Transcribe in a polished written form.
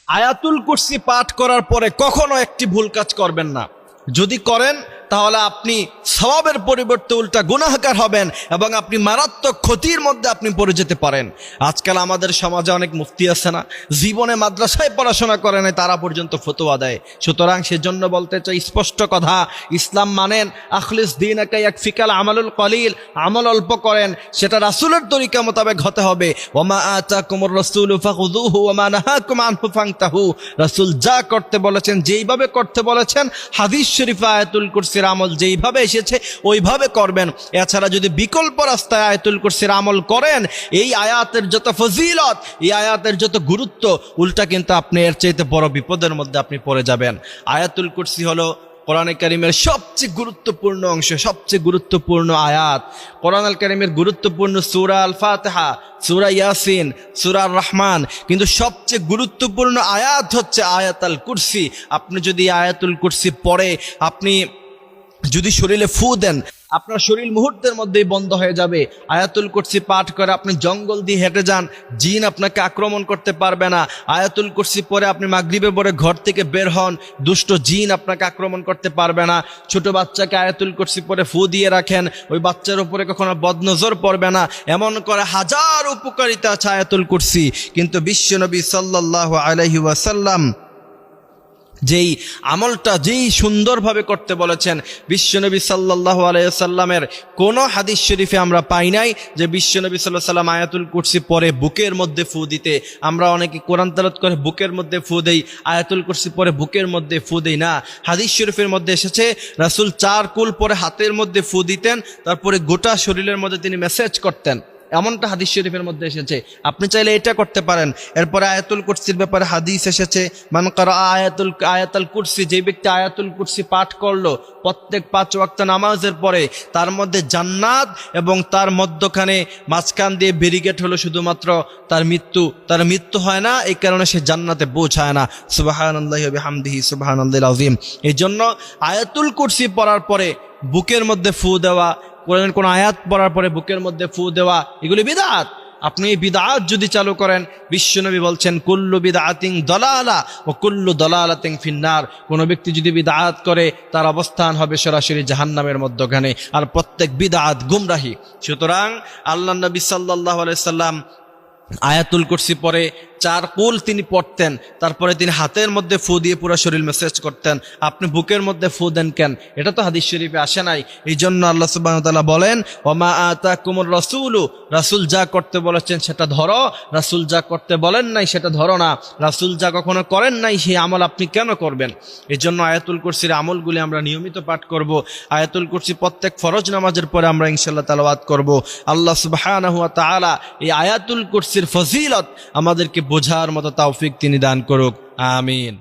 আয়াতুল কুরসি পাঠ করার পরে কখনো একটি ভুল কাজ করবেন না। যদি করেন তাহলে আপনি সওয়াবের পরিবর্তে উল্টা গুনাহগার হবেন এবং আপনি মারাত্মক ক্ষতির মধ্যে আপনি পড়ে যেতে পারেন। আজকাল আমাদের সমাজে অনেক মুফতি আছে না, জীবনে মাদ্রাসায় পড়াশোনা করে নাই, তারা পর্যন্ত ফতোয়া দেয়। সুতরাং সেজন্য বলতে চাই স্পষ্ট কথা, ইসলাম মানেন আখলিস দীনাকা ইয়াকফিকাল আমালুল কলিল, আমল অল্প করেন, সেটা রাসূলের তরিকা মোতাবেক হতে হবে। ওমা আতাকুমুর রাসূলু ফাখুযুহু ওমা নাহাকুম আনহু ফান্তাহু। রাসূল যা করতে বলেছেন, যেইভাবে করতে বলেছেন, হাদিস শরীফে আয়াতুল কুরসির আমল যেইভাবে এসেছে ওইভাবে করবেন। এছাড়া যদি বিকল্প রাস্তায় আয়াতুল কুরসির আমল করেন, এই আয়াতের যত ফজিলত, এই আয়াতের যত গুরুত্ব, উল্টা কিন্তু আপনি এর চাইতে বড় বিপদের মধ্যে আপনি পড়ে যাবেন। আয়াতুল কুরসি হলো কোরআনে কারিমের সবচেয়ে গুরুত্বপূর্ণ অংশ, সবচেয়ে গুরুত্বপূর্ণ আয়াত। কোরআনুল কারিমের গুরুত্বপূর্ণ সূরা আল ফাতিহা, সূরা ইয়াসিন, সূরা আর রহমান, কিন্তু সবচেয়ে গুরুত্বপূর্ণ আয়াত হচ্ছে আয়াতুল কুরসি। আপনি যদি আয়াতুল কুরসি পড়ে আপনি যদি শরীরে ফু দেন, আপনার শরীর মুহূর্তের মধ্যেই বন্ধ হয়ে যাবে। আয়াতুল কুরসি পাঠ করে আপনি জঙ্গল দিয়ে হেঁটে যান, জিন আপনাকে আক্রমণ করতে পারবে না। আয়াতুল কুরসি পরে আপনি মাগরিবে পরে ঘর থেকে বের হন, দুষ্ট জিন আপনাকে আক্রমণ করতে পারবে না। ছোট বাচ্চাকে আয়াতুল কুরসি পরে ফু দিয়ে রাখেন, ওই বাচ্চার উপরে কখনো বদনজর পড়বে না। এমন করে হাজার উপকারিতা আছে আয়াতুল কুরসি। কিন্তু বিশ্বনবী সাল্লাল্লাহু আলাইহি ওয়াসাল্লাম যেই আমলটা যেই সুন্দরভাবে করতে বলেছেন, বিশ্বনবী সাল্লাল্লাহু আলাইহি ওয়াসাল্লামের কোনো হাদিস শরীফে আমরা পাই নাই যে বিশ্বনবী সাল্লাল্লাহু আলাইহি ওয়াসাল্লাম আয়াতুল কুরসি পরে বুকের মধ্যে ফু দিতে। আমরা অনেকে কোরআন তেলাওয়াত করে বুকের মধ্যে ফু দেই, আয়াতুল কুরসি পরে বুকের মধ্যে ফু দেই না। হাদিস শরীফের মধ্যে এসেছে রাসূল 4 কুল পরে হাতের মধ্যে ফু দিতেন, তারপরে গোটা শরীরের মধ্যে তিনি মেসেজ করতেন, এমনটা হাদিস শরীফের মধ্যে এসেছে। আপনি চাইলে এটা করতে পারেন। এরপরে আয়াতুল কুরসির ব্যাপারে হাদিস এসেছে, মান কারা আয়াতুল কুরসি, যে ব্যক্তি আয়াতুল কুরসি পাঠ করলো প্রত্যেক 5 ওয়াক্ত নামাজের পরে, তার মধ্যে জান্নাত এবং তার মধ্যখানে মাঝখান দিয়ে ব্যারিকেড হলো শুধুমাত্র তার মৃত্যু হয় না, এই কারণে সে জান্নাতে পৌঁছায় না। সুবহানাল্লাহি ওয়া বিহামদিহি সুবহানাল্লাহিল আযীম। এই জন্য আয়াতুল কুরসি পড়ার পরে বুকের মধ্যে ফু দেওয়া, কোন আয়াত পড়ার পরে বুকের মধ্যে ফু দেওয়া, এগুলি বিদআত। আপনি এই বিদআত যদি চালু করেন, বিশ্বনবী বলছেন কুল্লু বিদআতিন দালালা ওয়া কুল্লু দালালাতিন ফিন্নার। কোন ব্যক্তি যদি বিদআত করে তার অবস্থান হবে সরাসরি জাহান্নামের মধ্যখানে, আর প্রত্যেক বিদআত গুমরাহি। সুতরাং আল্লাহর নবী সাল্লাল্লাহু আলাইহি সাল্লাম আয়াতুল কুরসি পরে 4 কুল তিনি পড়তেন, তারপরে তিনি হাতের মধ্যে ফু দিয়ে পুরো শরীর মেসেজ করতেন। আপনি বুকের মধ্যে ফু দেন কেন? এটা তো হাদিস শরীফে আসে নাই। এই জন্য আল্লাহ সুবহানাহু ওয়া তাআলা বলেন, ওমা আতাকুমুর রাসূলু, রাসূল যা করতে বলেছেন সেটা ধরো, রাসূল যা করতে বলেন নাই সেটা ধরো না। রাসূল যা কখনো করেন নাই সেই আমল আপনি কেন করবেন? এই জন্য আয়াতুল কুরসির আমলগুলি আমরা নিয়মিত পাঠ করব। আয়াতুল কুরসি প্রত্যেক ফরজ নামাজের পরে আমরা ইনশাআল্লাহ তেলাওয়াত করব। আল্লাহ সুবহানাহু ওয়া তাআলা এই আয়াতুল কুরসির ফজিলত আমাদেরকে বোঝার মতো তৌফিক তিনি দান করুক। আমিন।